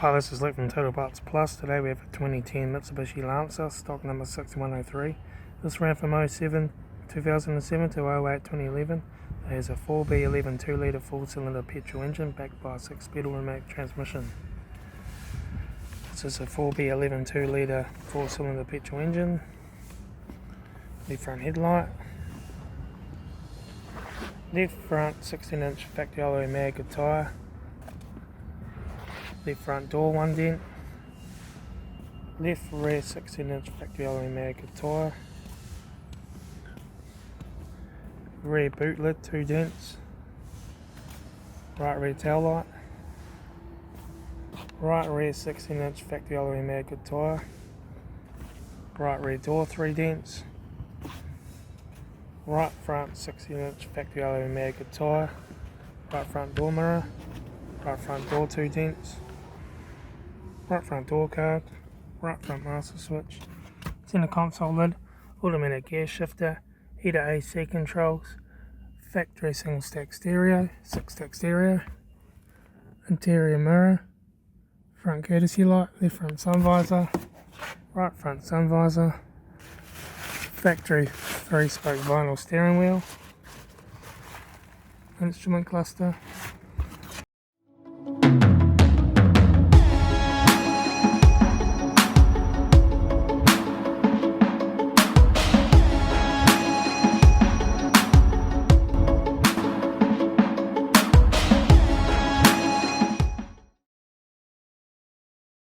Hi, this is Luke from Total Parts Plus. Today we have a 2010 Mitsubishi Lancer, stock number 6103. This ran from 2007 to 2011. It has a 4B11 2-litre 4-cylinder petrol engine backed by a 6-speed automatic transmission. This is a 4B11 2-litre 4-cylinder petrol engine. The front headlight. Left front 16-inch factory alloy mag tyre. Left front door 1 dent. Left rear 16-inch factory alloy mag tyre. Rear boot lid 2 dents. Right rear tail light. Right rear 16-inch factory alloy mag tyre. Right rear door 3 dents. Right front 16-inch factory alloy mag tyre. Right front door mirror. Right front door 2 dents. Right front door card, right front master switch, center console lid, automatic gear shifter, heater AC controls, factory single stack stereo, 6-stack stereo, interior mirror, front courtesy light, left front sun visor, right front sun visor, factory 3-spoke vinyl steering wheel, instrument cluster,